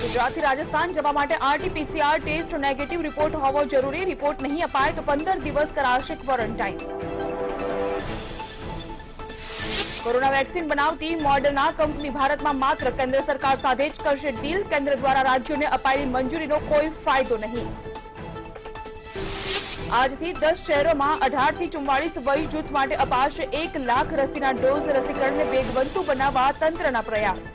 ગુજરાતથી રાજસ્થાન જવા માટે આરટી-પીસીઆર ટેસ્ટ નેગેટિવ રિપોર્ટ હોવો જરૂરી. રિપોર્ટ નહીં અપાય તો 15 દિવસ કરાશે ક્વોરન્ટાઇન. કોરોના વેક્સિન બનાવતી મોડર્ના કંપની ભારતમાં માત્ર કેન્દ્ર સરકાર સાથે જ કરશે ડીલ. કેન્દ્ર દ્વારા રાજ્યોને અપાયેલી મંજૂરીનો કોઈ ફાયદો નહીં. આજથી 10 શહેરોમાં 18 થી 44 વય જૂથ માટે અપાશે 1 લાખ રસીના ડોઝ. રસીકરણને વેગવંતુ બનાવવા તંત્રના પ્રયાસ.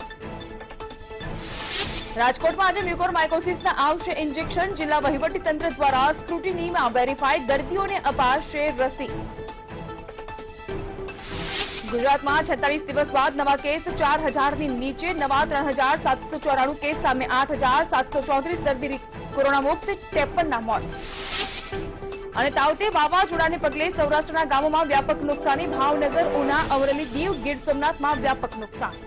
રાજકોટમાં આજે મ્યુકોરમાઇકોસિસના આવશે ઇન્જેક્શન. જિલ્લા વહીવટીતંત્ર દ્વારા સ્ક્રુટિનીમાં વેરીફાઈ દર્દીઓને અપાશે રસી. ગુજરાતમાં 46 દિવસ બાદ નવા કેસ 4000ની નીચે. નવા 3794 કેસ સામે 8734 દર્દી કોરોના મુક્ત. 53ના મોત. અને તાવતે વાવાઝોડાને પગલે સૌરાષ્ટ્રના ગામોમાં વ્યાપક નુકસાની. ભાવનગર, ઉના, અમરેલી, દીવ, ગીર સોમનાથમાં વ્યાપક નુકસાન.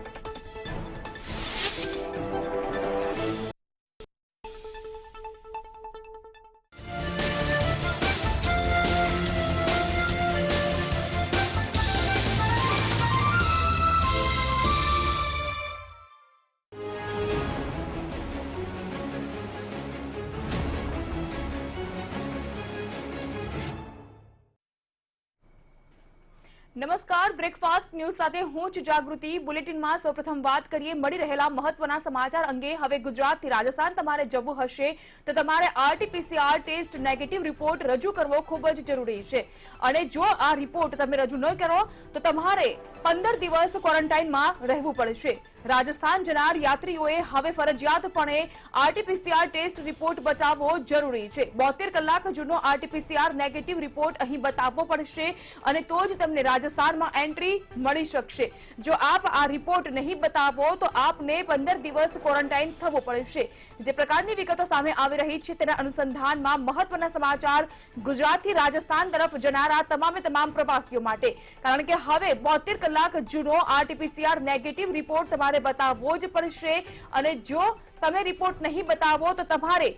નમસ્કાર, બ્રેકફાસ્ટ ન્યૂઝ સાથે હું છું જાગૃતિ. બુલેટિનમાં સૌપ્રથમ વાત કરીએ મળી રહેલા મહત્વના સમાચાર અંગે. હવે ગુજરાતથી રાજસ્થાન તમારે જવું હશે તો તમારે આરટી-પીસીઆર ટેસ્ટ નેગેટિવ રિપોર્ટ રજૂ કરવો ખૂબ જ જરૂરી છે. અને જો આ રિપોર્ટ તમે રજૂ ન કરો તો તમારે 15 દિવસ ક્વોરન્ટાઇનમાં રહેવું પડશે. રાજસ્થાન જનાર યાત્રીઓએ હવે ફરજિયાતપણે આરટી-પીસીઆર ટેસ્ટ રિપોર્ટ બતાવવો જરૂરી છે. 72 કલાક જૂનો આરટી-પીસીઆર નેગેટિવ રિપોર્ટ અહીં બતાવવો પડશે અને તો જ તમને રાજસ્થાનમાં એન્ટ્રી મળી શકશે. જો આપ આ રિપોર્ટ નહીં બતાવો તો આપને 15 દિવસ ક્વોરન્ટાઇન થવું પડશે. જે પ્રકારની વિગતો સામે આવી રહી છે તેના અનુસંધાનમાં મહત્વના સમાચાર ગુજરાતથી રાજસ્થાન તરફ જનારા તમામ પ્રવાસીઓ માટે. કારણ કે હવે 72 કલાક જૂનો આરટી-પીસીઆર નેગેટિવ રિપોર્ટ તમારે બતાવવો જ પડશે. અને જો તમે રિપોર્ટ નહીં બતાવો તો તમારે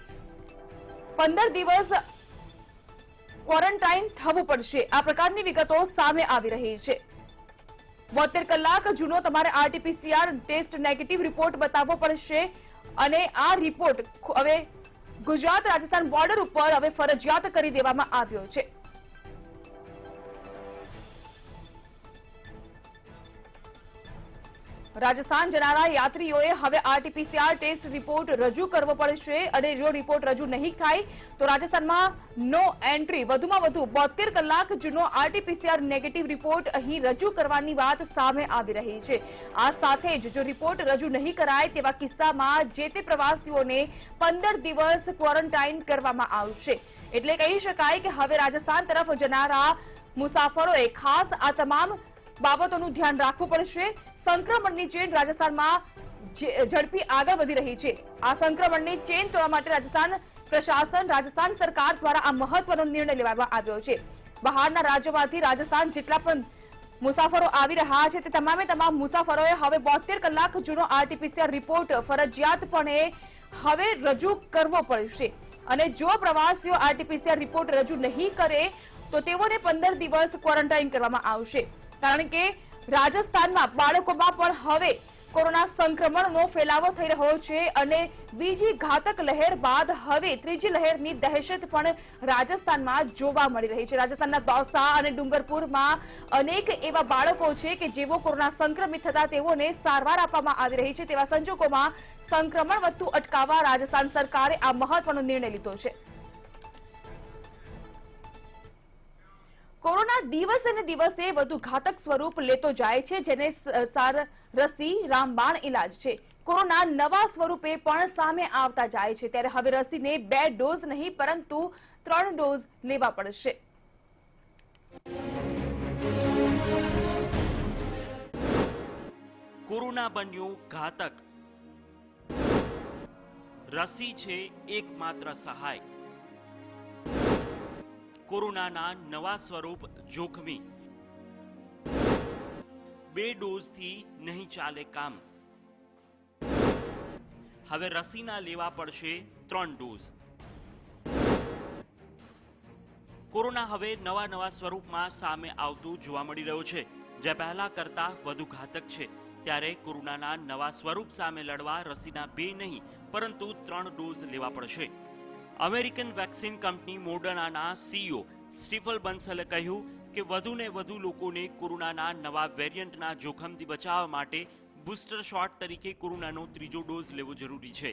15 દિવસ ક્વોરન્ટાઇન થવું પડશે. આ પ્રકારની વિગતો સામે આવી રહી છે. 72 કલાક જૂનો તમારે આરટી-પીસીઆર ટેસ્ટ નેગેટિવ રિપોર્ટ બતાવવો પડશે. અને આ રિપોર્ટ હવે ગુજરાત રાજસ્થાન બોર્ડર ઉપર હવે ફરજિયાત કરી દેવામાં આવ્યો છે. રાજસ્થાન જનારા યાત્રીઓએ હવે આરટી-પીસીઆર ટેસ્ટ રિપોર્ટ રજૂ કરવો પડશે. અને જો રિપોર્ટ રજૂ નહીં થાય તો રાજસ્થાનમાં નો એન્ટ્રી. વધુમાં વધુ 72 કલાક જૂનો આરટી-પીસીઆર નેગેટિવ રિપોર્ટ અહીં રજૂ કરવાની વાત સામે આવી રહી છે. આ સાથે જ જો રિપોર્ટ રજૂ નહીં કરાય તેવા કિસ્સામાં જે તે પ્રવાસીઓને 15 દિવસ ક્વોરન્ટાઇન કરવામાં આવશે. એટલે કહી શકાય કે હવે રાજસ્થાન તરફ જનારા મુસાફરોએ ખાસ આ તમામ બાબતોનું ધ્યાન રાખવું પડશે. સંક્રમણની ચેન રાજસ્થાનમાં ઝડપી આગળ વધી રહી છે. આ સંક્રમણની ચેન તોડવા માટે રાજસ્થાન પ્રશાસન, રાજસ્થાન સરકાર દ્વારા આ મહત્વનો નિર્ણય લેવામાં આવ્યો છે. બહારના રાજ્યોમાંથી રાજસ્થાન જેટલા પણ મુસાફરો આવી રહ્યા છે તે તમામ મુસાફરોએ હવે 72 કલાક જૂનો આરટી-પીસીઆર રિપોર્ટ ફરજિયાતપણે હવે રજૂ કરવો પડશે. અને જો પ્રવાસીઓ આરટી-પીસીઆર રિપોર્ટ રજૂ નહીં કરે તો તેઓને 15 દિવસ ક્વોરન્ટાઇન કરવામાં આવશે. કારણ કે રાજસ્થાનમાં બાળકોમાં પણ હવે કોરોના સંક્રમણનો ફેલાવો થઈ રહ્યો છે. અને બીજી ઘાતક લહેર બાદ હવે ત્રીજી લહેરની દહેશત પણ રાજસ્થાનમાં જોવા મળી રહી છે. રાજસ્થાનના દૌસા અને ડુંગરપુરમાં અનેક એવા બાળકો છે કે જેઓ કોરોના સંક્રમિત થતા તેઓને સારવાર આપવામાં આવી રહી છે. તેવા સંજોગોમાં સંક્રમણ વધતું અટકાવવા રાજસ્થાન સરકારે આ મહત્વનો નિર્ણય લીધો છે. કોરોના દિવસે ને દિવસે વધુ ઘાતક સ્વરૂપ લેતો જાય છે, જેને રસી રામબાણ ઇલાજ છે. કોરોના નવા સ્વરૂપે પણ સામે આવતા જાય છે. ત્યારે હવે રસીને 2 ડોઝ નહીં પરંતુ 3 ડોઝ લેવા પડશે. કોરોના બન્યું ઘાતક. રસી છે એકમાત્ર સહાય. કોરોનાના નવા સ્વરૂપ જોખમી. 2 ડોઝથી નહીં ચાલે કામ. હવે રસીના લેવા પડશે 3 ડોઝ. કોરોના હવે નવા સ્વરૂપમાં સામે આવતું જોવા મળી રહ્યું છે, જે પહેલા કરતા વધુ ઘાતક છે. ત્યારે કોરોનાના નવા સ્વરૂપ સામે લડવા રસીના 2 નહીં પરંતુ 3 ડોઝ લેવા પડશે. અમેરિકન વેક્સિન કંપની મોડર્નાના સીઈઓ સ્ટીફન બંસલે કહ્યું કે વધુને વધુ લોકોને કોરોનાના નવા વેરિયન્ટના જોખમથી બચાવવા માટે બૂસ્ટર શોટ તરીકે કોરોનાનો 3જો ડોઝ લેવો જરૂરી છે.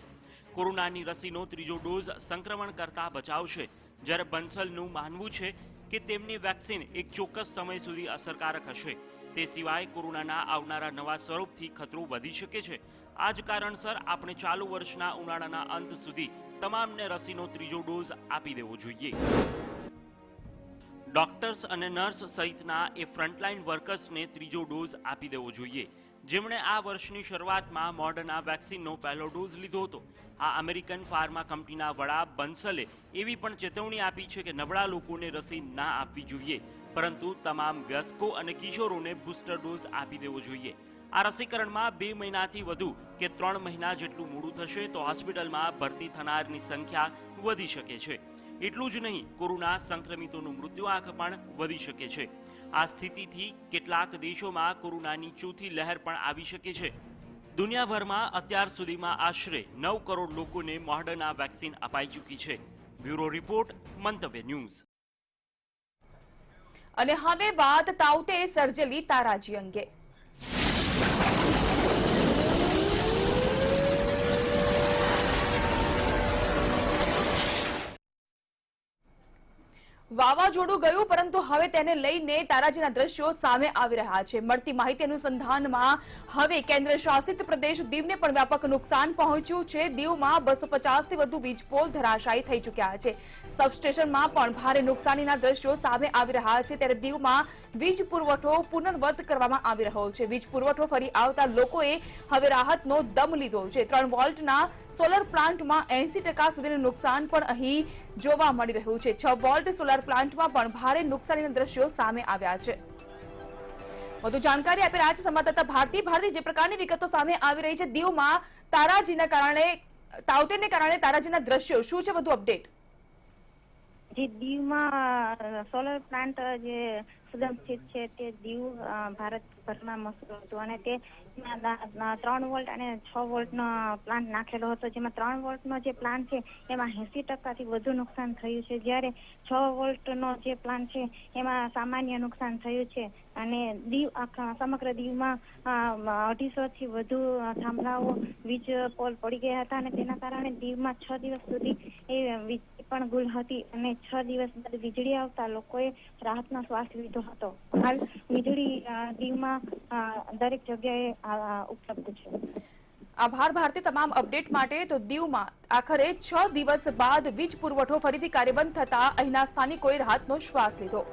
કોરોનાની રસીનો 3જો ડોઝ સંક્રમણ કરતા બચાવશે, જ્યારે બંસલનું માનવું છે કે તેમની વેક્સિન એક ચોક્કસ સમય સુધી અસરકારક હશે. તે સિવાય કોરોનાના આવનારા નવા સ્વરૂપથી ખતરો વધી શકે છે. આ જ કારણસર આપણે ચાલુ વર્ષના ઉનાળાના અંત સુધી તમામને રસીનો 3જો ડોઝ આપી દેવો જોઈએ. ડોક્ટર્સ અને નર્સ સહિતના એ ફ્રન્ટલાઇન વર્કર્સને 3જો ડોઝ આપી દેવો જોઈએ, જેમણે આ વર્ષની શરૂઆતમાં મોડર્ના વેક્સિનનો પહેલો ડોઝ લીધો હતો. આ અમેરિકન ફાર્મા કંપનીના વડા બંસલે એવી પણ ચેતવણી આપી છે કે નબળા લોકોને રસી ના આપવી જોઈએ, પરંતુ તમામ વયસ્કો અને કિશોરોને બૂસ્ટર ડોઝ આપી દેવો જોઈએ. આ રસીકરણમાં 2 મહિનાથી વધુ કે 3 મહિના જેટલું મોડું થશે તો હોસ્પિટલમાં ભરતી થનારની સંખ્યા વધી શકે છે. એટલું જ નહીં, કોરોના સંક્રમિતોનું મૃત્યુઆંક પણ વધી શકે છે. આ સ્થિતિથી કેટલાક દેશોમાં કોરોનાની ચોથી લહેર પણ આવી શકે છે. દુનિયાભરમાં અત્યાર સુધીમાં આશરે 9 કરોડ લોકોને મોડર્ના વેક્સિન અપાઈ ચૂકી છે. બ્યુરો રિપોર્ટ, મંતવ્ય ન્યૂઝ. અને હવે વાત તાઉતે સર્જેલી તારાજી અંગે. વાવાઝોડું ગયું, પરંતુ હવે તેને લઈને તારાજીના દ્રશ્યો સામે આવી રહ્યા છે. મળતી માહિતી અનુસંધાનમાં હવે કેન્દ્ર શાસિત પ્રદેશ દીવને પણ વ્યાપક નુકસાન પહોંચ્યું છે. દીવમાં 250 થી વધુ વીજ પોલ ધરાશાયી થઈ ચૂક્યા છે. સબસ્ટેશનમાં પણ ભારે નુકસાનીના દ્રશ્યો સામે આવી રહ્યા છે. ત્યારે દીવમાં વીજ પુરવઠો પુનર્વત કરવામાં આવી રહ્યો છે. વીજ પુરવઠો ફરી આવતા લોકોએ હવે રાહતનો દમ લીધો છે. 3 વોલ્ટના સોલર પ્લાન્ટમાં 80% સુધીનું નુકસાન પણ અહીં જોવા મળી રહ્યું છે. 6 વોલ્ટ સોલર પ્લાન્ટમાં પણ ભારે નુકસાનીના દ્રશ્યો સામે આવ્યા છે. વધુ જાણકારી આપી રહ્યા છે સંવાદદાતા ભારતી. જે પ્રકારની વિગતો સામે આવી રહી છે દીવમાં તારાજીના કારણે, તાઉતેને કારણે તારાજીના દ્રશ્યો શું છે, વધુ અપડેટ? જે દીવમાં સોલર પ્લાન્ટ જે સુદંશિત છે તે દીવ ભારતભરમાં મશહૂર હતું અને તે 3 વોલ્ટ અને 6 વોલ્ટનો પ્લાન્ટ નાખેલો હતો. જેમાં 3 વોલ્ટનો જે પ્લાન્ટ છે એમાં 80% થી વધુ નુકસાન થયું છે, જ્યારે 6 વોલ્ટનો જે પ્લાન્ટ છે એમાં સામાન્ય નુકસાન થયું છે. અને દીવ સમગ્ર દીવમાં 250 થી વધુ થાંભલાઓ વીજ પોલ પડી ગયા હતા અને તેના કારણે દીવમાં 6 દિવસ સુધી એ વીજ પણ ગુલ હતી અને 6 દિવસ બાદ વીજળી આવતા લોકોએ રાહતનો શ્વાસ લીધો હતો. હાલ વીજળી દીવમાં દરેક જગ્યાએ ઉપલબ્ધ છે. આભાર ભારતી તમામ અપડેટ માટે. તો દીવમાં આખરે 6 દિવસ બાદ વીજ પુરવઠો ફરીથી કાર્યબંધ થતા અહીંના સ્થાનિકોએ રાહતનો શ્વાસ લીધો.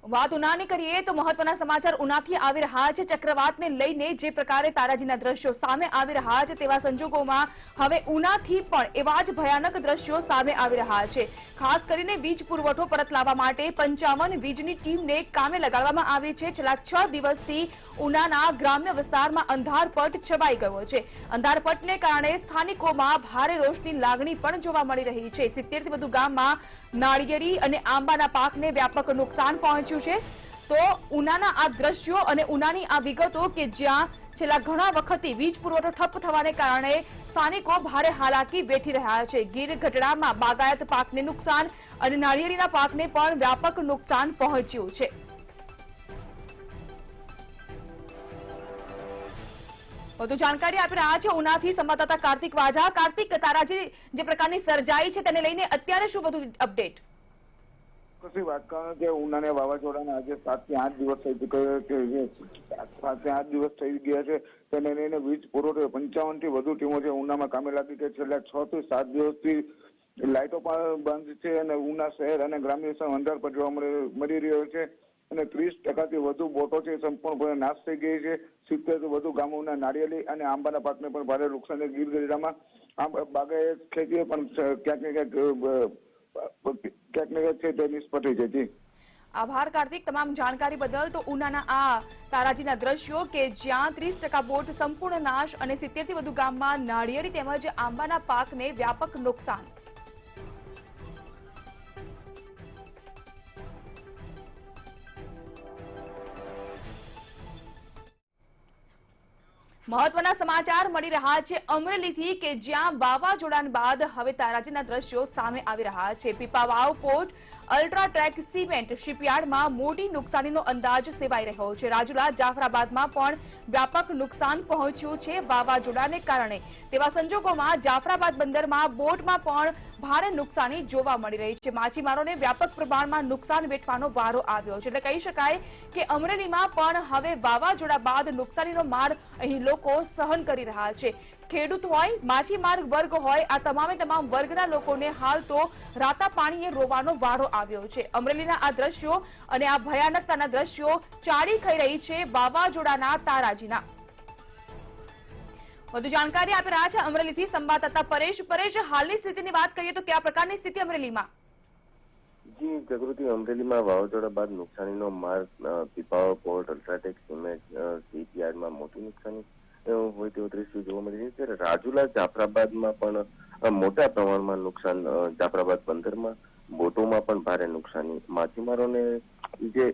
વાત ઉનાની કરીએ તો મહત્વના સમાચાર ઉનાથી આવી રહ્યા છે. ચક્રવાતને લઈને જે પ્રકારે તારાજીના દ્રશ્યો સામે આવી રહ્યા છે તેવા સંજોગોમાં હવે ઉનાથી પણ એવા જ ભયાનક દ્રશ્યો સામે આવી રહ્યા છે. ખાસ કરીને વીજ પુરવઠો પરત લાવવા માટે 55 વીજની ટીમને કામે લગાડવામાં આવી છે. છેલ્લા 6 દિવસથી ઉનાના ગ્રામ્ય વિસ્તારમાં અંધારપટ છવાઈ ગયો છે. અંધારપટને કારણે સ્થાનિકોમાં ભારે રોષની લાગણી પણ જોવા મળી રહી છે. 70 થી વધુ ગામમાં નાળિયેરી અને આંબાના પાકને વ્યાપક નુકસાન પહોંચ્યું છે. તો ઉનાના આ દ્રશ્યો અને ઉનાની આ વિગતો કે જ્યાં છેલ્લા ઘણા વખતથી વીજ પુરવઠો ઠપ થવાને કારણે સ્થાનિકો ભારે હાલાકી વેઠી રહ્યા છે. ગીર ગઢડામાં બાગાયત પાકને નુકસાન અને નાળિયેરીના પાકને પણ વ્યાપક નુકસાન પહોંચ્યું છે. વધુ જાણકારી આપી રહ્યા છે ઉનાથી સંવાદદાતા કાર્તિક વાજા. કાર્તિક, તારાજી જે પ્રકારની સર્જાઈ છે તેને લઈને અત્યારે શું વધુ અપડેટ? કશી વાત કારણ કે ઉનાને વાવાઝોડાના આજે 7 થી 8 દિવસ થઈ ચૂક્યા છે. 7 થી 8 દિવસ થઈ ગયા છે. તેને લઈને વીજ પુરવઠો 55 થી વધુ ટીમો છે ઉનામાં કામે લાગી છે. છેલ્લા 6 થી 7 દિવસથી લાઇટો પણ બંધ છે અને ઉના શહેર અને ગ્રામ્ય વિસ્તારમાં અંધારપટ જોવા મળી રહ્યો છે અને 30% થી વધુ બોટો છે સંપૂર્ણપણે નાશ થઈ ગઈ છે. 70 થી વધુ ગામોના નાળિયેરી અને આંબાના પાકને પણ ભારે નુકસાન છે. ગીર ગઢડામાં બાગાયત ખેતીએ પણ ક્યાંક ને ક્યાંક છે તે નિષ્ફળ થઈ છે. આભાર કાર્તિક તમામ જાણકારી બદલ. તો ઉનાના આ તારાજીના દ્રશ્યો કે જ્યાં 30% બોટ સંપૂર્ણ નાશ અને 70 થી વધુ ગામમાં નાળિયેરી તેમજ આંબાના પાકને વ્યાપક નુકસાન. મહત્વના સમાચાર મળી રહ્યા છે અમરેલીથી કે જ્યાં વાવાઝોડા બાદ હવે તારાજીના દ્રશ્યો સામે આવી રહ્યા છે. પીપાવાવ પોર્ટ અલ્ટ્રાટેક સિમેન્ટ શિપયાર્ડમાં મોટી નુકસાનીનો અંદાજ સેવાઈ રહ્યો છે. રાજુલા જાફરાબાદમાં પણ વ્યાપક નુકસાન પહોંચ્યું છે વાવાઝોડાને કારણે. તેવા સંજોગોમાં જાફરાબાદ બંદરમાં બોટમાં પણ ભારે નુકસાની જોવા મળી રહી છે. માછીમારોને વ્યાપક પ્રમાણમાં નુકસાન વેઠવાનો વારો આવ્યો છે. એટલે કહી શકાય કે અમરેલીમાં પણ હવે વાવાઝોડા બાદ નુકસાનીનો માર અહીં લોકો સહન કરી રહ્યા છે. ખેડૂત હોય, માછીમાર વર્ગ હોય, આ તમામ વર્ગના લોકોને હાલ તો રાતા પાણીએ રોવાનો વારો આવ્યો છે. અમરેલીના આ દ્રશ્યો અને આ ભયાનકતાના દ્રશ્યો ચાડી ખાઈ રહી છે વાવાઝોડાના તારાજીના. વધુ જાણકારી આપી રહ્યા છે અમરેલીથી સંવાદદાતા પરેશ. હાલની સ્થિતિની વાત કરીએ તો કયા પ્રકારની સ્થિતિ અમરેલીમાં? જી જાગૃતિ, અમરેલીમાં વાવાઝોડા બાદ નુકસાનીનો માર પીપાવાવ પોર્ટ અલ્ટ્રાટેક સિમેન્ટ શિપયાર્ડમાં મોટી નુકસાની હોય તેવો દ્રશ્યો જોવા મળી રહ્યું છે. રાજુલા જાફરાબાદમાં પણ મોટા પ્રમાણમાં નુકસાન, જાફરાબાદ બંદરમાં બોટોમાં પણ ભારે નુકસાની, માછીમારોને જે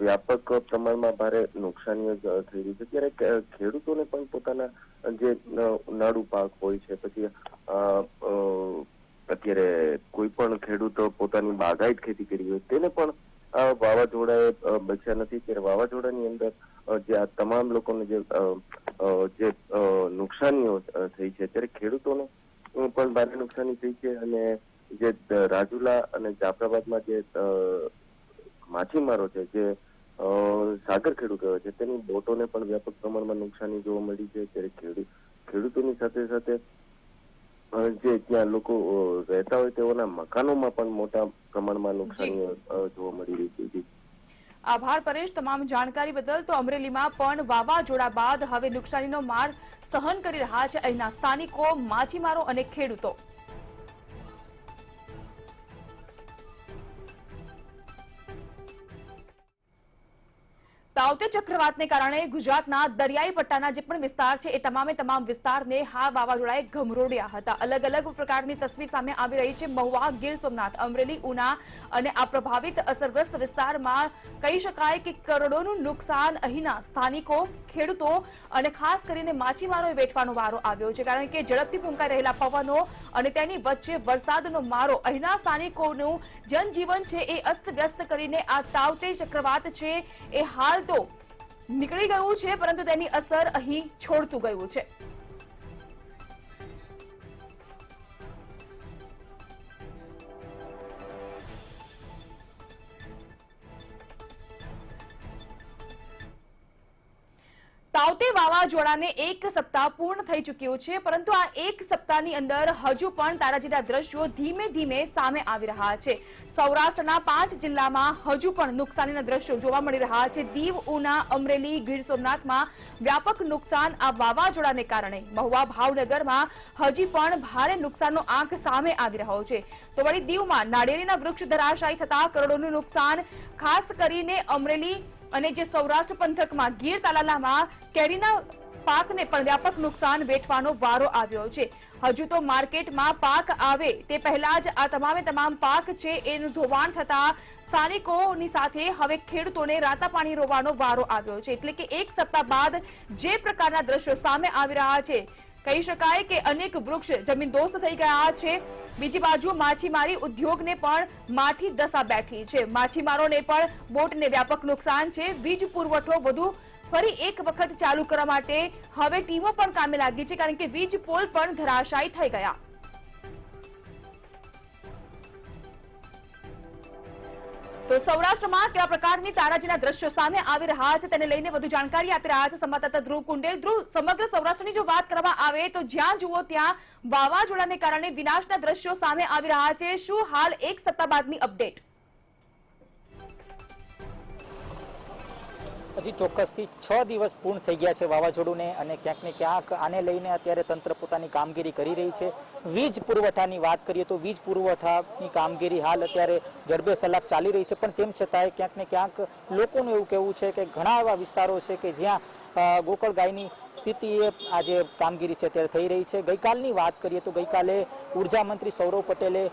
વ્યાપક પ્રમાણમાં ભારે નુકસાનીઓ થઈ રહી છે. ત્યારે ખેડૂતોને પણ પોતાના જે ઉનાળુ પાક હોય છે, પછી અત્યારે કોઈ પણ ખેડૂતો પોતાની બાગાયત ખેતી કરી હોય તેને પણ વાવાઝોડાએ બચ્યા નથી. ત્યારે વાવાઝોડાની અંદર જે આ તમામ લોકોને જે નુકસાનીઓ થઈ છે, ત્યારે ખેડૂતોને પણ ભારે નુકસાની થઈ છે. અને જે રાજુલા અને જાફરાબાદમાં જે માછીમારો છે, જે સાગર ખેડૂતો છે, તેની બોટોને પણ વ્યાપક પ્રમાણમાં નુકસાની જોવા મળી છે. ત્યારે ખેડૂતોની સાથે સાથે જે ત્યાં લોકો રહેતા હોય તેઓના મકાનોમાં પણ મોટા પ્રમાણમાં નુકસાનીઓ જોવા મળી રહી છે. આભાર પરેશ તમામ જાણકારી બદલ. તો અમરેલીમાં પણ વાવાઝોડા બાદ હવે નુકસાનીનો માર સહન કરી રહ્યા છે અહીંના સ્થાનિકો, માછીમારો અને ખેડૂતો. તાઉતે ચક્રવાતને કારણે ગુજરાતના દરિયાઈ પટ્ટાના જે પણ વિસ્તાર છે એ તમામ વિસ્તારને હા વાવાઝોડાએ ગમરોડ્યા હતા. અલગ અલગ પ્રકારની તસવીર સામે આવી રહી છે. મહુવા, ગીર સોમનાથ, અમરેલી, ઉના અને આ પ્રભાવિત અસરગ્રસ્ત વિસ્તારમાં કહી શકાય કે કરોડોનું નુકસાન અહીંના સ્થાનિકો, ખેડૂતો અને ખાસ કરીને માછીમારોએ વેઠવાનો વારો આવ્યો છે. કારણ કે ઝડપથી ફૂંકાઈ રહેલા પવનો અને તેની વચ્ચે વરસાદનો મારો અહીંના સ્થાનિકોનું જનજીવન છે એ અસ્તવ્યસ્ત કરીને આ તાઉતે ચક્રવાત છે એ હાલ તો નીકળી ગયું છે, પરંતુ તેની અસર અહીં છોડતું ગયું છે. તાઉતે વાવાઝોડાને 1 સપ્તાહ પૂર્ણ થઈ ચૂક્યું છે, પરંતુ આ 1 સપ્તાહની અંદર હજુ પણ તારાજીના દ્રશ્યો ધીમે ધીમે સામે આવી રહ્યા છે. સૌરાષ્ટ્રના 5 જિલ્લામાં હજુ પણ નુકસાનીના દ્રશ્યો જોવા મળી રહ્યા છે. દીવ, ઉના, અમરેલી, ગીર સોમનાથમાં વ્યાપક નુકસાન આ વાવાઝોડાને કારણે. મહુવા, ભાવનગરમાં હજી પણ ભારે નુકસાનનો આંક સામે આવી રહ્યો છે. તો વળી દીવમાં નાળિયેરીના વૃક્ષ ધરાશાયી થતા કરોડોનું નુકસાન, ખાસ કરીને અમરેલી અને જે સૌરાષ્ટ્ર પંથકમાં ગીર તાલાલામાં કેરીના પાકને પણ વ્યાપક નુકસાન વેઠવાનો વારો આવ્યો છે. હજુ તો માર્કેટમાં પાક આવે તે પહેલા જ આ તમામ પાક છે એનું ધોવાણ થતા સ્થાનિકોની સાથે હવે ખેડૂતોને રાતા પાણી રોવાનો વારો આવ્યો છે. એટલે કે 1 સપ્તાહ બાદ જે પ્રકારના દ્રશ્યો સામે આવી રહ્યા છે, કહી શકાય કે અનેક વૃક્ષ જમીનદોસ્ત થઈ ગયા છે. બીજી બાજુ માછીમારી ઉદ્યોગને પણ માઠી દશા બેઠી છે. માછીમારોને પણ બોટને વ્યાપક નુકસાન છે. વીજ પુરવઠો વધુ ફરી એક વખત ચાલુ કરવા માટે હવે ટીમો પણ કામે લાગી છે, કારણ કે વીજ પોલ પણ ધરાશાયી થઈ ગયા. તો સૌરાષ્ટ્રમાં કેવા પ્રકારની તારાજીના દ્રશ્યો સામે આવી રહ્યા છે તેને લઈને વધુ જાણકારી આપી રહ્યા છે સંવાદદાતા ધ્રુવ કુંડેલ. ધ્રુવ, સમગ્ર સૌરાષ્ટ્રની જો વાત કરવામાં આવે તો જ્યાં જુઓ ત્યાં વાવાઝોડાને કારણે વિનાશના દ્રશ્યો સામે આવી રહ્યા છે. શું હાલ 1 સપ્તાહ બાદની અપડેટ? હજી ચોક્કસથી 6 દિવસ પૂર્ણ થઈ ગયા છે વાવાઝોડુંને, અને ક્યાંક ને ક્યાંક આને લઈને અત્યારે તંત્ર પોતાની કામગીરી કરી રહી છે. વીજ પુરવઠાની વાત કરીએ તો વીજ પુરવઠાની કામગીરી હાલ અત્યારે જડબે સલાક ચાલી રહી છે, પણ તેમ છતાંય ક્યાંક ને ક્યાંક લોકોનું એવું કહેવું છે કે ઘણા એવા વિસ્તારો છે કે જ્યાં ગોકળ ગાયની સ્થિતિએ આ જે કામગીરી છે અત્યારે થઈ રહી છે. ગઈકાલની વાત કરીએ તો ગઈકાલે ઉર્જા મંત્રી સૌરવ પટેલે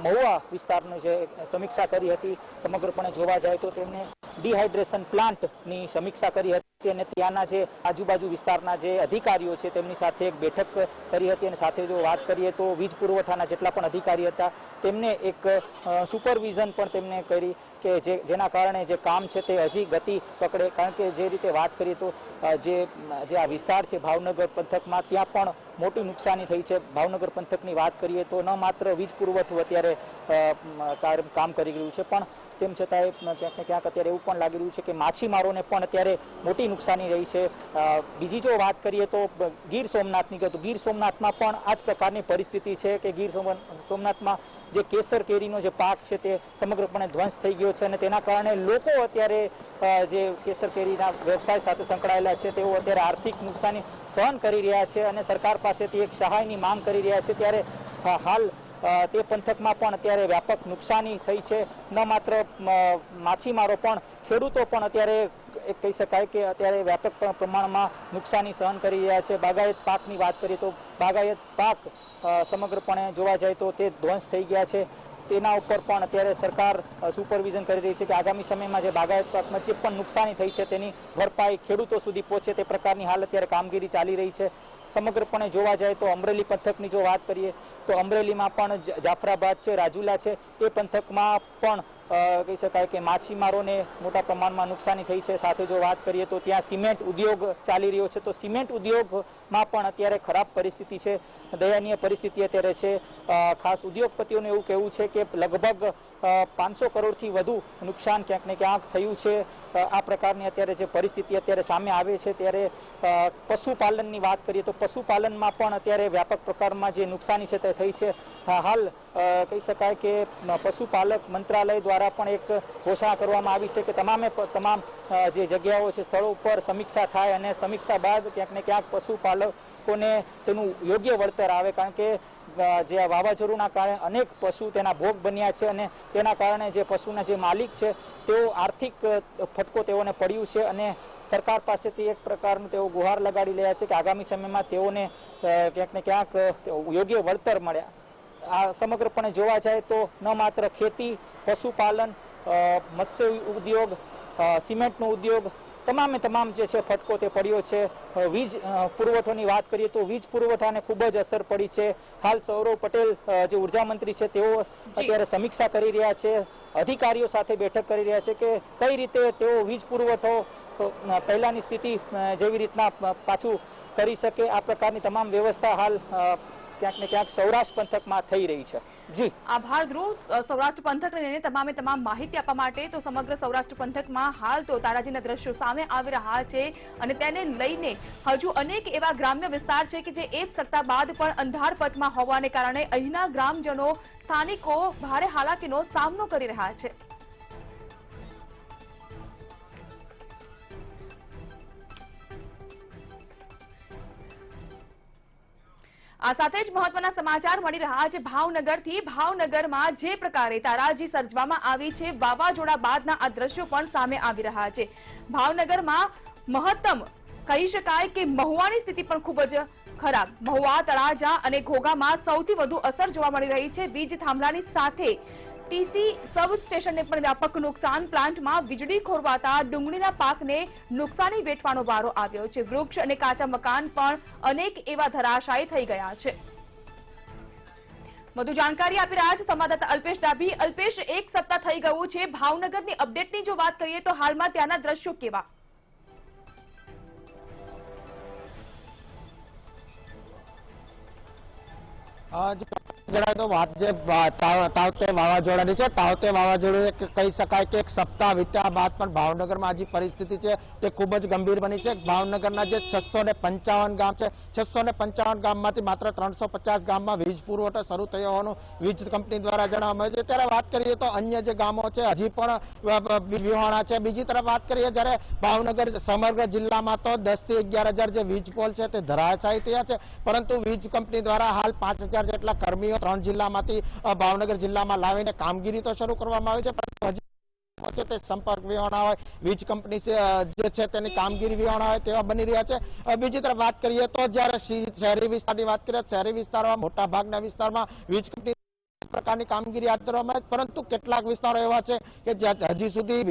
મહુવા વિસ્તારની જે સમીક્ષા કરી હતી, સમગ્રપણે જોવા જાય તો તેમણે ડિહાઇડ્રેશન પ્લાન્ટની સમીક્ષા કરી હતી. અને ત્યાંના જે આજુબાજુ વિસ્તારના જે અધિકારીઓ છે તેમની સાથે એક બેઠક કરી હતી અને સાથે જો વાત કરીએ તો વીજ પુરવઠાના જેટલા પણ અધિકારી હતા તેમને એક સુપરવિઝન પણ તેમને કરી કે જેના કારણે જે કામ છે તે હજી ગતિ પકડે, કારણ કે જે રીતે વાત કરીએ તો જે આ વિસ્તાર છે ભાવનગર પંથકમાં ત્યાં પણ મોટી નુકસાની થઈ છે. ભાવનગર પંથકની વાત કરીએ તો ન માત્ર વીજ પુરવઠું અત્યારે કામ કરી રહ્યું છે, પણ તેમ છતાંય ક્યાંક ને ક્યાંક અત્યારે એવું પણ લાગી રહ્યું છે કે માછીમારોને પણ અત્યારે મોટી નુકસાની રહી છે. બીજી જો વાત કરીએ તો ગીર સોમનાથની તો ગીર સોમનાથમાં પણ આ જ પ્રકારની પરિસ્થિતિ છે કે ગીર સોમનાથમાં જે કેસર કેરીનો જે પાક છે તે સમગ્રપણે ધ્વંસ થઈ ગયો છે અને તેના કારણે લોકો અત્યારે જે કેસર કેરીના વ્યવસાય સાથે સંકળાયેલા છે તેઓ અત્યારે આર્થિક નુકસાની સહન કરી રહ્યા છે અને સરકાર પાસેથી એક સહાયની માંગ કરી રહ્યા છે. ત્યારે હાલ તે પંથકમાં પણ અત્યારે વ્યાપક નુકસાની થઈ છે. ન માત્ર માછીમારો પણ ખેડૂતો પણ અત્યારે કહી શકાય કે અત્યારે વ્યાપક પ્રમાણમાં નુકસાની સહન કરી રહ્યા છે. બાગાયત પાકની વાત કરીએ તો બાગાયત પાક સમગ્રપણે જોવા જાય તો તે ધ્વંસ થઈ ગયા છે. તેના ઉપર પણ અત્યારે સરકાર સુપરવિઝન કરી રહી છે કે આગામી સમયમાં જે બાગાયત પાકમાં જે પણ નુકસાની થઈ છે તેની ભરપાઈ ખેડૂતો સુધી પહોંચે તે પ્રકારની હાલ અત્યારે કામગીરી ચાલી રહી છે. સમગ્રપણે જોવા જાય તો અમરેલી પંથકની જો વાત કરીએ તો અમરેલીમાં પણ જાફરાબાદ છે, રાજુલા છે, એ પંથકમાં પણ કહી શકાય કે માછીમારોને મોટા પ્રમાણમાં નુકસાની થઈ છે. સાથે જો વાત કરીએ તો ત્યાં સિમેન્ટ ઉદ્યોગ ચાલી રહ્યો છે તો સિમેન્ટ ઉદ્યોગમાં પણ અત્યારે ખરાબ પરિસ્થિતિ છે, દયનીય પરિસ્થિતિ અત્યારે છે. ખાસ ઉદ્યોગપતિઓનું એવું કહેવું છે કે લગભગ 500 કરોડથી વધુ નુકસાન ક્યાંક ને ક્યાંક થયું છે. આ પ્રકારની અત્યારે જે પરિસ્થિતિ અત્યારે સામે આવે છે. ત્યારે પશુપાલનની વાત કરીએ તો પશુપાલનમાં પણ અત્યારે વ્યાપક પ્રકારમાં જે નુકસાની છે તે થઈ છે. હાલ કહી શકાય કે પશુપાલક મંત્રાલય દ્વારા પણ એક ઘોષણા કરવામાં આવી છે કે તમામ જે જગ્યાઓ છે સ્થળો ઉપર સમીક્ષા થાય અને સમીક્ષા બાદ ક્યાંક ને ક્યાંક પશુપાલકોને તેનું યોગ્ય વળતર આવે, કારણ કે જે વાવાઝોડુંના કારણે અનેક પશુ તેના ભોગ બન્યા છે અને તેના કારણે જે પશુના જે માલિક છે તેઓ આર્થિક ફટકો તેઓને પડ્યું છે અને સરકાર પાસેથી એક પ્રકારનું તેઓ ગુહાર લગાડી રહ્યા છે કે આગામી સમયમાં તેઓને ક્યાંક ને ક્યાંક યોગ્ય વળતર મળે. આ સમગ્રપણે જોવા જાય તો ન માત્ર ખેતી, પશુપાલન, મત્સ્ય ઉદ્યોગ, સિમેન્ટનો ઉદ્યોગ, તમામ જે છે ફટકો તે પડ્યો છે. વીજ પુરવઠોની વાત કરીએ તો વીજ પુરવઠાને ખૂબ જ અસર પડી છે. હાલ સૌરવ પટેલ જે ઉર્જા મંત્રી છે તેઓ અત્યારે સમીક્ષા કરી રહ્યા છે, અધિકારીઓ સાથે બેઠક કરી રહ્યા છે કે કઈ રીતે તેઓ વીજ પુરવઠો પહેલાની સ્થિતિ જેવી રીતના પાછું કરી શકે. આ પ્રકારની તમામ વ્યવસ્થા હાલ ક્યાંક ને ક્યાંક સૌરાષ્ટ્ર પંથકમાં થઈ રહી છે. જી આભાર ધ્રુવ, સૌરાષ્ટ્ર પંથકને લઈને તમામ માહિતી આપવા માટે. તો સમગ્ર સૌરાષ્ટ્ર પંથકમાં હાલ તો તારાજીના દ્રશ્યો સામે આવી રહ્યા છે અને તેને લઈને હજુ અનેક એવા ગ્રામ્ય વિસ્તાર છે કે જે એક સપ્તાહ બાદ પણ અંધારપટમાં હોવાને કારણે અહીંના ગ્રામજનો, સ્થાનિકો ભારે હાલાકીનો સામનો કરી રહ્યા છે. આ સાથે જ મહત્વના સમાચાર મળી રહ્યા છે ભાવનગરથી. ભાવનગરમાં જે પ્રકારે તારાજી સર્જવામાં આવી છે, વાવાઝોડા બાદના આ દ્રશ્યો પણ સામે આવી રહ્યા છે. ભાવનગરમાં મહત્તમ કહી શકાય કે મહુવાની સ્થિતિ પણ ખૂબ જ ખરાબ. મહુવા, તળાજા અને ઘોઘામાં સૌથી વધુ અસર જોવા મળી રહી છે. વીજ થાંભલાની સાથે ટીસી સબ સ્ટેશનને પણ વ્યાપક નુકસાન. પ્લાન્ટમાં વીજળી ખોરવાતા ડુંગળીના પાકને નુકસાની વેઠવાનો વારો આવ્યો છે. વૃક્ષ અને કાચા મકાન પણ અનેક એવા ધરાશાયી થઈ ગયા છે. વધુ જાણકારી આપી રહ્યા છે સંવાદદાતા અલ્પેશ ડાભી. અલ્પેશ, એક સપ્તાહ થઈ ગયું છે. ભાવનગરની અપડેટની જો વાત કરીએ તો હાલમાં ત્યાંના દ્રશ્યો કેવા? જણાય તો વાત જે તાવતે વાવાઝોડાની છે, તાવતે વાવાઝોડું કહી શકાય કે એક સપ્તાહ વીત્યા બાદ પણ ભાવનગરમાં હજી પરિસ્થિતિ છે તે ખૂબ જ ગંભીર બની છે. ભાવનગરના જે 655 ગામ છે, 655 ગામમાંથી માત્ર 350 ગામમાં વીજ પુરવઠો શરૂ થયો હોવાનું વીજ કંપની દ્વારા જણાવવામાં આવ્યું છે. ત્યારે વાત કરીએ તો અન્ય જે ગામો છે હજી પણ વિહોણા છે. બીજી તરફ વાત કરીએ જ્યારે ભાવનગર સમગ્ર જિલ્લામાં તો 10 થી 11,000 જે વીજ પોલ છે તે ધરાશાયી થયા છે, પરંતુ વીજ કંપની દ્વારા હાલ 5,000 જેટલા કર્મીઓ 3 જિલ્લામાંથી ભાવનગર જિલ્લામાં લાવીને કામગીરી તો શરૂ કરવામાં આવી છે, પરંતુ હજી તે સંપર્ક વિહોણા હોય, વીજ કંપની જે છે તેની કામગીરી વિહોણા હોય તેવા બની રહ્યા છે. બીજી તરફ વાત કરીએ તો જ્યારે શહેરી વિસ્તારની વાત કરીએ, શહેરી વિસ્તારમાં મોટા ભાગના વિસ્તારમાં વીજ કંપની પ્રકારની કામગીરી હાથ ધરવામાં આવે છે, પરંતુ કેટલાક વિસ્તારો એવા છે કે જ્યાં હજી સુધી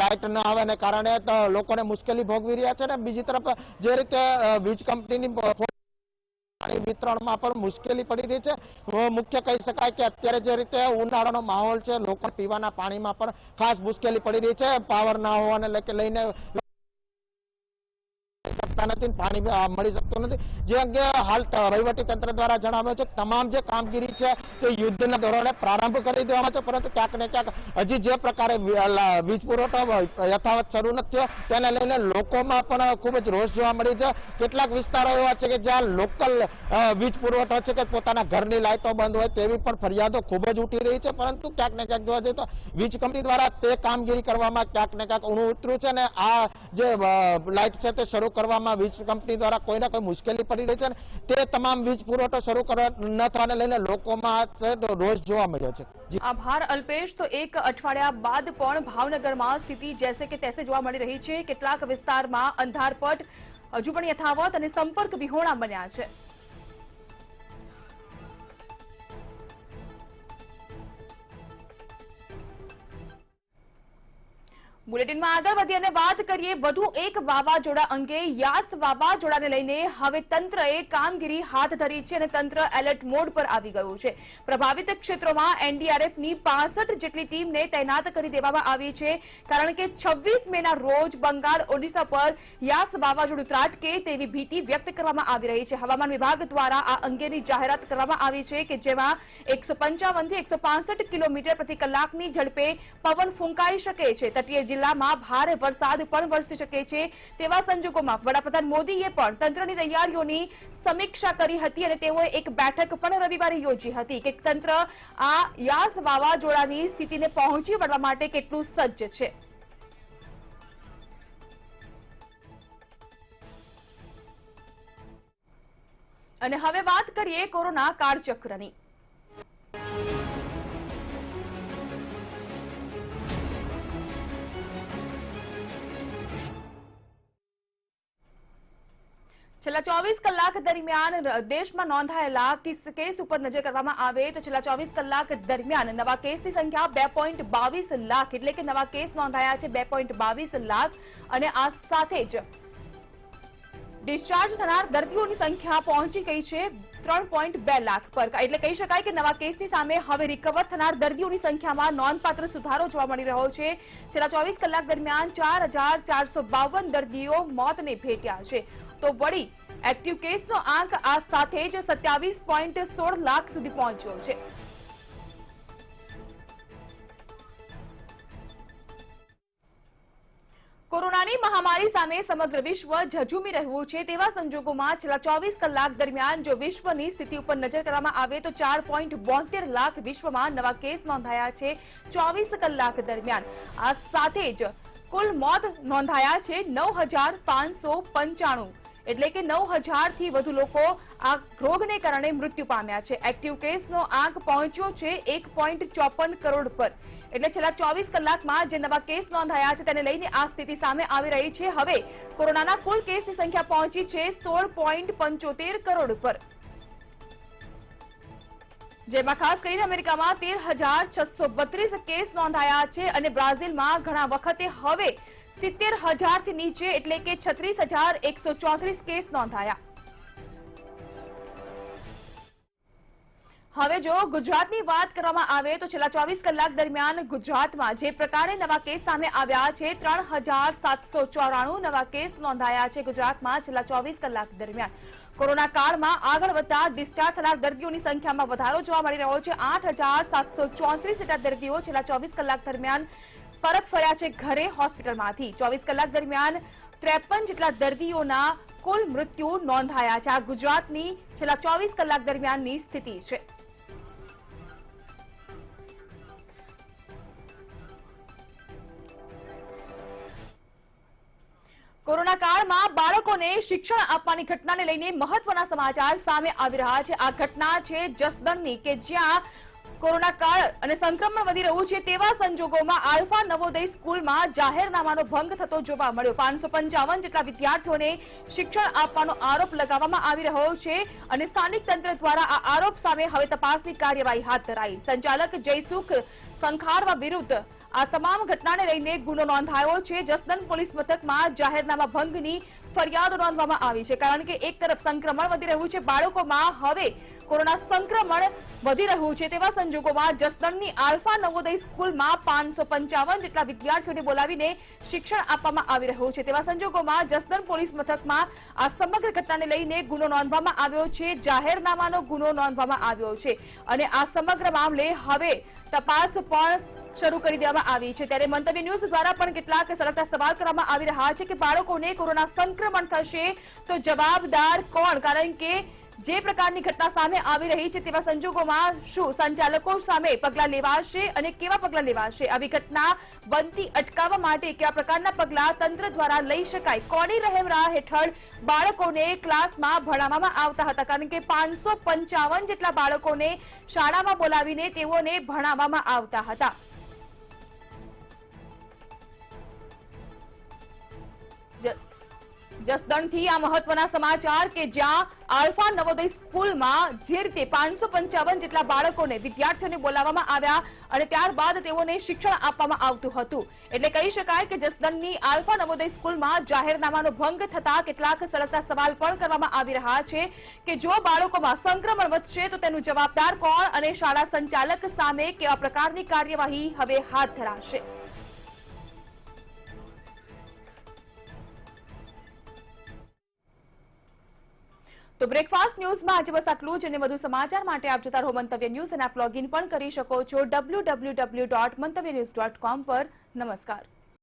લાઇટ ન આવવાને કારણે લોકોને મુશ્કેલી ભોગવી રહ્યા છે. અને બીજી તરફ જે રીતે વીજ કંપનીની પાણી વિતરણમાં પણ મુશ્કેલી પડી રહી છે. મુખ્ય કહી શકાય કે અત્યારે જે રીતે ઉનાળાનો માહોલ છે, લોકો પીવાના પાણીમાં પણ ખાસ મુશ્કેલી પડી રહી છે. પાવર ના હોવાને લઈને નથી, પાણી મળી શકતું નથી. જે અંગે હાલ વહીવટી તંત્ર દ્વારા જણાવ્યું છે તમામ જે કામગીરી છે તે યુદ્ધના ધોરણે પ્રારંભ કરી દેવામાં છે, પરંતુ ક્યાંક ને ક્યાંક હજી જે પ્રકારે વીજ પુરવઠો યથાવત શરૂ નથી થયો તેને લઈને લોકોમાં પણ ખૂબ જ રોષ જોવા મળી છે. કેટલાક વિસ્તારો એવા છે કે જ્યાં લોકલ વીજ પુરવઠો છે કે પોતાના ઘરની લાઇટો બંધ હોય તેવી પણ ફરિયાદો ખૂબ જ ઉઠી રહી છે, પરંતુ ક્યાંક ને ક્યાંક જોવા જઈએ તો વીજ કંપની દ્વારા તે કામગીરી કરવામાં ક્યાંક ને ક્યાંક ઊણું ઉતર્યું છે. અને આ જે લાઇટ છે તે શરૂ કરવામાં વીજ કંપની દ્વારા કોઈ ના કોઈ મુશ્કેલી પડી રહી છે. તે તમામ વીજ પુરવઠો શરૂ કરવા ન થવાને લઈને લોકોમાં રોષ જોવા મળ્યો છે. આભાર અલ્પેશ. તો એક અઠવાડિયા બાદ પણ ભાવનગરમાં સ્થિતિ જૈસે કે તૈસે જોવા મળી રહી છે. કેટલાક વિસ્તારમાં અંધારપટ હજુ પણ યથાવત અને સંપર્ક વિહોણા બન્યા છે. બુલેટિનમાં આગળ વધી અને વાત કરીએ વધુ એક વાવાઝોડા અંગે. યાસ વાવાઝોડાને લઈને હવે તંત્રએ કામગીરી હાથ ધરી છે અને તંત્ર એલર્ટ મોડ પર આવી ગયું છે. પ્રભાવિત ક્ષેત્રોમાં એનડીઆરએફની 65 જેટલી ટીમને તૈનાત કરી દેવામાં આવી છે, કારણ કે 26 મેના રોજ બંગાળ ઓડિશા પર યાસ વાવાઝોડું ત્રાટકે તેવી ભીતિ વ્યક્ત કરવામાં આવી રહી છે. હવામાન વિભાગ દ્વારા આ અંગેની જાહેરાત કરવામાં આવી છે કે જેમાં 155 થી 165 કિલોમીટર પ્રતિ કલાકની ઝડપે પવન ફૂંકાઈ શકે છે. તટીય જિલ્લામાં ભારે વરસાદ પણ વરસી શકે છે. તેવા સંજોગોમાં વડાપ્રધાન મોદીએ પણ તંત્રની તૈયારીઓની સમીક્ષા કરી હતી અને તેઓએ એક બેઠક પણ રવિવારે યોજી હતી કે તંત્ર આ યાસ વાવાઝોડાની સ્થિતિને પહોંચી વળવા માટે કેટલું સજ્જ છે. અને હવે વાત કરીએ કોરોના કાળચક્રની. છેલ્લા 24 કલાક દરમિયાન દેશમાં નોંધાયેલા કેસ ઉપર નજર કરવામાં આવે તો છેલ્લા 24 કલાક દરમિયાન નવા કેસની સંખ્યા 2.22 લાખ એટલે કે નવા કેસ નોંધાયા છે 2.22 લાખ. અને આ સાથે જ ડિસ્ચાર્જ થનાર દર્દીઓની સંખ્યા પહોંચી ગઈ છે 3.2 લાખ પર. એટલે કહી શકાય કે નવા કેસની સામે હવે રિકવર થનાર દર્દીઓની સંખ્યામાં નોંધપાત્ર સુધારો જોવા મળી રહ્યો છે. છેલ્લા 24 કલાક દરમિયાન 4,452 દર્દીઓ મોતને ભેટ્યા છે. તો વળી એક્ટિવ કેસનો આંક આ સાથે જ 27.16 લાખ સુધી પહોંચ્યો છે. કોરોનાની મહામારી સામે સમગ્ર વિશ્વ ઝઝૂમી રહ્યું છે. તેવા સંજોગોમાં છેલ્લા 24 કલાક દરમિયાન જો વિશ્વની સ્થિતિ ઉપર નજર કરવામાં આવે તો 4.72 લાખ વિશ્વમાં નવા કેસ નોંધાયા છે 24 કલાક દરમિયાન. આ સાથે જ કુલ મોત નોંધાયા છે 9,595 એટલે કે 9,000 થી વધુ લોકો આ રોગને કારણે મૃત્યુ પામ્યા છે. એક્ટિવ કેસનો આંક પહોંચ્યો છે 1.54 કરોડ પર. એટલે છેલ્લા 24 કલાકમાં જે નવા કેસ નોંધાયા છે તેને લઈને આ સ્થિતિ સામે આવી રહી છે. હવે કોરોનાના કુલ કેસની સંખ્યા પહોંચી છે 16.75 કરોડ પર, જેમાં ખાસ કરીને અમેરિકામાં 13,632 કેસ નોંધાયા છે અને બ્રાઝિલમાં ઘણા વખતે હવે 70,000 થી નીચે એટલે કે 36,134 કેસ નોંધાયા. હવે જો ગુજરાતની વાત કરવામાં આવે તો છેલ્લા 24 કલાક દરમિયાન ગુજરાતમાં જે પ્રકારે નવા કેસ સામે આવ્યા છે 3,794 નવા કેસ નોંધાયા છે ગુજરાતમાં છેલ્લા 24 કલાક દરમિયાન. કોરોના કાળમાં આગળ વધતા ડિસ્ચાર્જ થનાર દર્દીઓની સંખ્યામાં વધારો જોવા મળી રહ્યો છે. 8,734 જેટલા દર્દીઓ છેલ્લા 24 કલાક દરમિયાન પરત ફર્યા છે ઘરે હોસ્પિટલમાંથી. 24 કલાક દરમિયાન 53 જેટલા દર્દીઓના કુલ મૃત્યુ નોંધાયા છે. આ ગુજરાતની છેલ્લા 24 કલાક દરમિયાનની સ્થિતિ છે. કોરોના કાળમાં બાળકોને શિક્ષણ આપવાની ઘટનાને લઈને મહત્વના સમાચાર સામે આવી રહ્યા છે. આ ઘટના છે જસદણની કે જ્યાં કોરોના કાળ અને સંક્રમણ વધી રહ્યું છે તેવા સંજોગોમાં આલ્ફા નવોદય સ્કૂલમાં જાહેરનામાનો ભંગ થતો જોવા મળ્યો. 555 જેટલા વિદ્યાર્થીઓને શિક્ષણ આપવાનો આરોપ લગાવવામાં આવી રહ્યો છે અને સ્થાનિક તંત્ર દ્વારા આ આરોપ સામે હવે તપાસની કાર્યવાહી હાથ ધરાઈ. સંચાલક જયસુખ સંખારવા વિરુદ્ધ આ તમામ ઘટનાને લઈને ગુનો નોંધાયો છે. જસદણ પોલીસ મથકમાં જાહેરનામા ભંગની ફરિયાદ નોંધવામાં આવી છે, કારણ કે એક તરફ સંક્રમણ વધી રહ્યું છે, બાળકોમાં હવે કોરોના સંક્રમણ વધી રહ્યું છે તેવા સંજોગોમાં જસદણની આલ્ફા નવોદય સ્કૂલમાં 555 જેટલા વિદ્યાર્થીઓને બોલાવીને શિક્ષણ આપવામાં આવી રહ્યું છે. તેવા સંજોગોમાં જસદણ પોલીસ મથકમાં આ સમગ્ર ઘટનાને લઈને ગુનો નોંધવામાં આવ્યો છે, જાહેરનામાનો ગુનો નોંધવામાં આવ્યો છે અને આ સમગ્ર મામલે હવે તપાસ પણ શરૂ કરી દેવામાં આવી છે. ત્યારે મંતવ્ય ન્યૂઝ દ્વારા પણ કેટલાક સળગતા સવાલ કરવામાં આવી રહ્યા છે કે બાળકોને કોરોના સંક્રમણ થશે તો જવાબદાર કોણ? કારણ કે જે પ્રકારની ઘટના સામે આવી રહી છે તેવા સંજોગોમાં શું સંચાલકો સામે પગલાં લેવાશે અને કેવા પગલાં લેવાશે? આવી ઘટના બનતી અટકાવવા માટે કેવા પ્રકારના પગલાં તંત્ર દ્વારા લઈ શકાય? કોની રહેમરા હેઠળ બાળકોને ક્લાસમાં ભણાવવામાં આવતા હતા? કારણ કે 555 જેટલા બાળકોને શાળામાં બોલાવીને તેઓને ભણાવવામાં આવતા હતા. જસદણથી આ મહત્વના સમાચાર કે જ્યાં આલ્ફા નવોદય સ્કૂલમાં જે રીતે 555 જેટલા બાળકોને વિદ્યાર્થીઓને બોલાવવામાં આવ્યા અને ત્યારબાદ તેઓને શિક્ષણ આપવામાં આવતું હતું. એટલે કહી શકાય કે જસદણની આલ્ફા નવોદય સ્કૂલમાં જાહેરનામાનો ભંગ થતા કેટલાક સળગતા સવાલ પણ કરવામાં આવી રહ્યા છે કે જો બાળકોમાં સંક્રમણ વધશે તો તેનું જવાબદાર કોણ અને શાળા સંચાલક સામે કેવા પ્રકારની કાર્યવાહી હવે હાથ ધરાશે? તો બ્રેકફાસ્ટ ન્યૂઝમાં આજે બસ આટલું જ અને વધુ સમાચાર માટે આપ જોતા રહો મંતવ્ય ન્યૂઝ અને આપ લોગિન પણ કરી શકો છો www.mantavynews.com પર. નમસ્કાર.